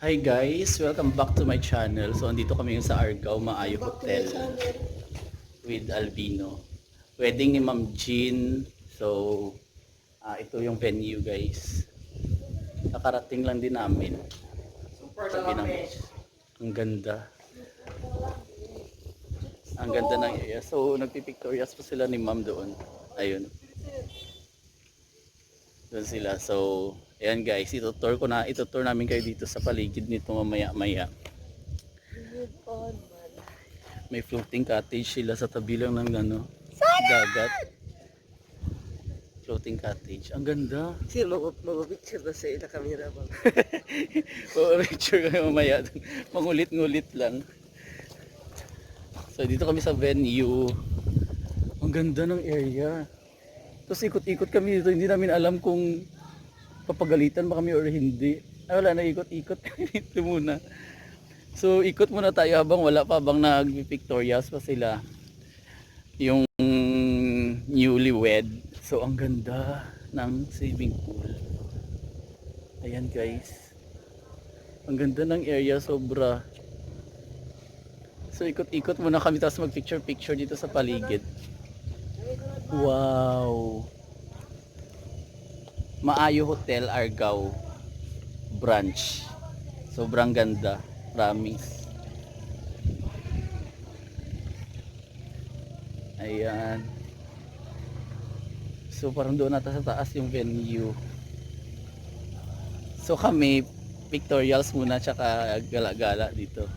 Hi guys, welcome back to my channel. So andito kami ngayon sa Argao Maayo Hotel with Albino. Wedding ni Ma'am Jean. So ito yung venue guys. Nakarating lang din namin. Sabi ng ang ganda. Ang ganda ng area. So nagpipictorias pa sila ni Ma'am doon. Ayun. Doon sila. So ayan guys, itutour namin kayo dito sa paligid nito mamaya-maya. May floating cottage sila sa tabi lang ng dagat. Floating cottage. Ang ganda. Sino mag-picture na sa ina camera ba? Picture kayo mamaya. Mangulit-ngulit lang. So dito kami sa venue. Ang ganda ng area. Tapos ikot-ikot kami dito. Hindi namin alam kung papagalitan ba kami or hindi. Ay wala na, ikot-ikot dito muna. So ikot muna tayo habang wala pa, habang nag-pictorials pa sila yung newlywed. So ang ganda ng swimming pool. Ayan guys, ang ganda ng area, sobra. So ikot-ikot muna kami, tapos mag picture dito sa paligid. Wow, Maayo Hotel Argao branch. Sobrang ganda, promise. Ayan. So parang doon nata sa taas yung venue. So kami pictorials muna tsaka gala-gala dito.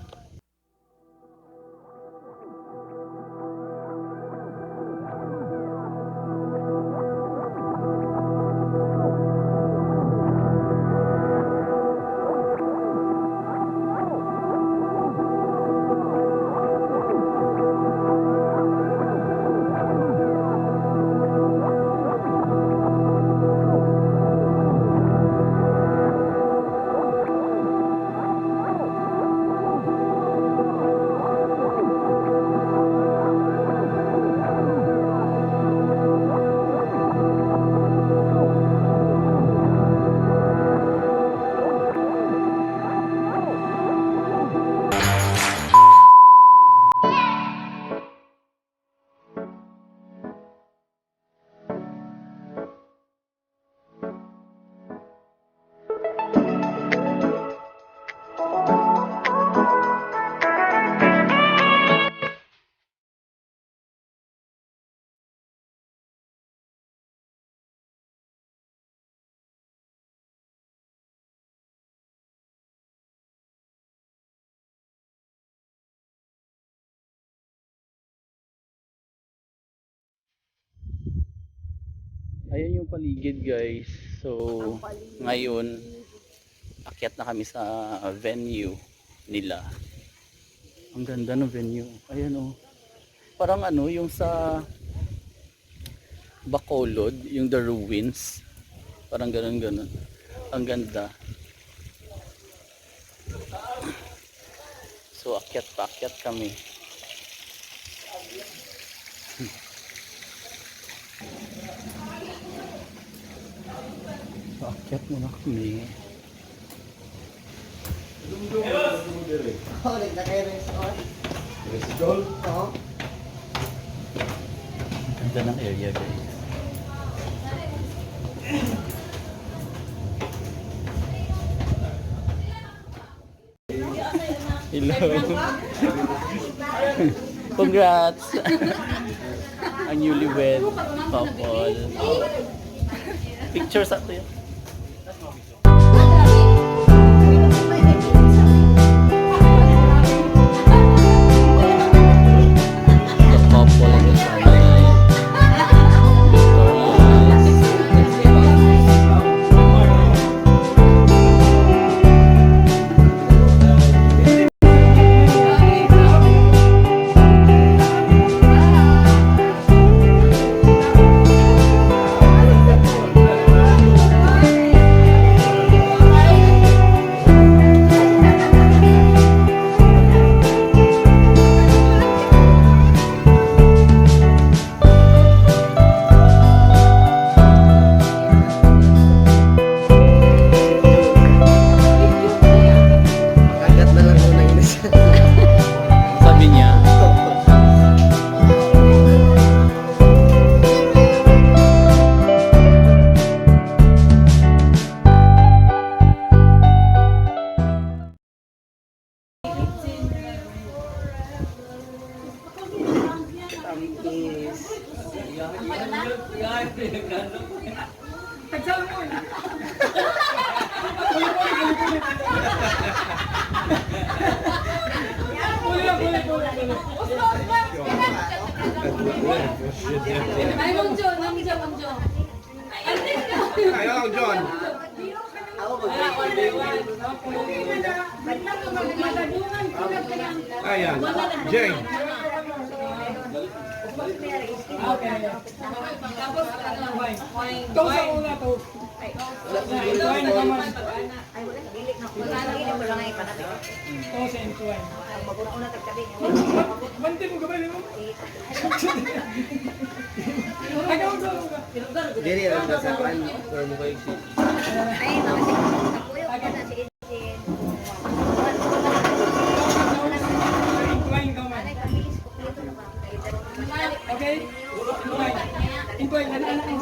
Ayan yung paligid guys. So ngayon akyat na kami sa venue nila. Ang ganda ng venue. Ayan oh. Parang yung sa Bacolod, yung The Ruins. Parang ganun. Ang ganda. So akyat kami. Akyat muna kami. Oh, naglagay rin sa on. Oo. Ang ganda ng area guys. Hello. Congrats. Ang newlywed couple. Pictures ato yun. Ay, Ma'am Jo, Ma'am Jo, Ma'am Jo. Ayaw lang, John. Ayan. Jane. Tapos, ano, wine. Diri lang ka sa kan or mo kayo si. Ay, mga kapuyo ko na si Edsin. Anay kamilis ko dito na ba? Okay? Inquire na lang ang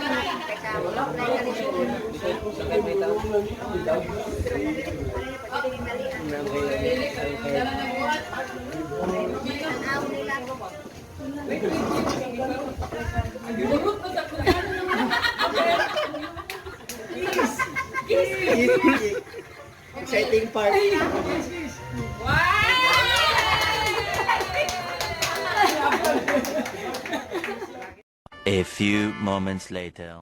Exciting part. A few moments later.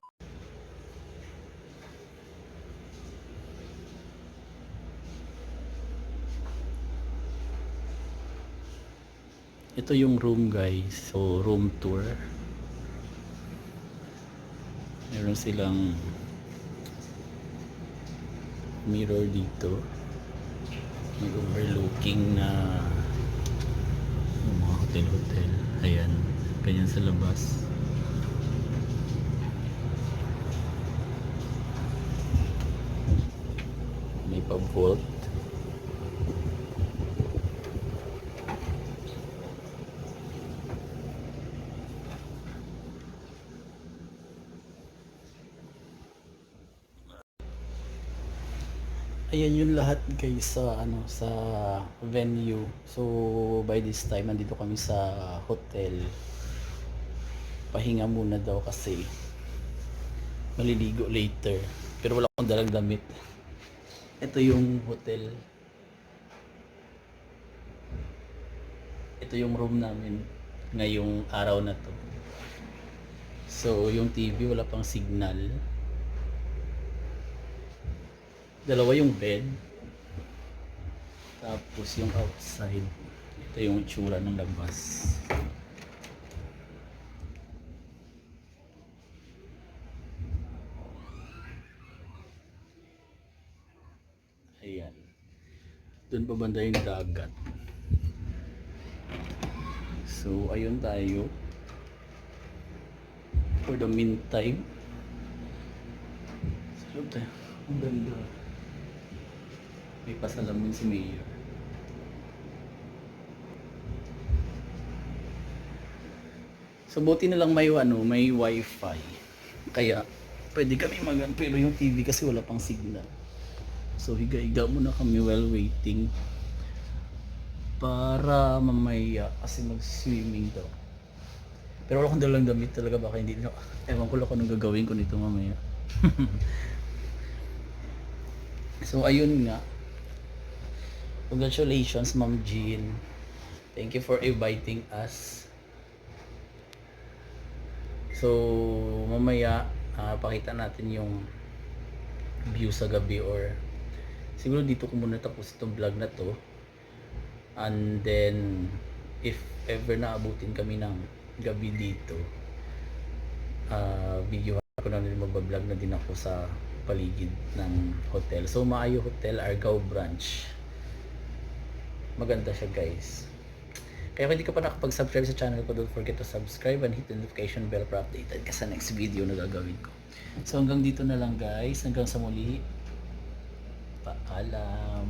Ito yung room guys. So room tour. Meron silang mirror dito. May overlooking na yung mga hotel. Ayan. Ganyan sa labas. May pa-vault. Ayan yung lahat guys sa sa venue. So by this time nandito kami sa hotel. Pahinga muna daw kasi maliligo later. Pero wala akong dalang damit. Ito yung hotel. Ito yung room namin ngayong araw na to. So yung TV wala pang signal. Dalawa yung bed. Tapos yung outside. Ito yung itsura ng labas. Ayan. Doon pa banda yung dagat. So ayun tayo. For the meantime. Sarap tayo. Ang ganda. May pasalamin si Mayor. So buti na lang may may wifi. Kaya pwede kami pero yung TV kasi wala pang signal. So higa-higa muna kami while waiting. Para mamaya kasi mag-swimming daw. Pero wala akong dalang damit talaga, baka hindi na. Ewan ko lang kung anong gagawin ko nito mamaya. So ayun nga. Congratulations Ma'am Jean. Thank you for inviting us. So mamaya pakita natin yung view sa gabi, or siguro dito ko muna tapos itong vlog na to. And then if ever naabutin kami ng gabi dito, video ko na rin, magbablog na din ako sa paligid ng hotel. So Maayo Hotel, Argao branch. Maganda siya guys. Kaya kung hindi ka pa nakapag-subscribe sa channel ko, don't forget to subscribe and hit the notification bell para updated ka sa next video na gagawin ko. So hanggang dito na lang guys. Hanggang sa muli. Paalam.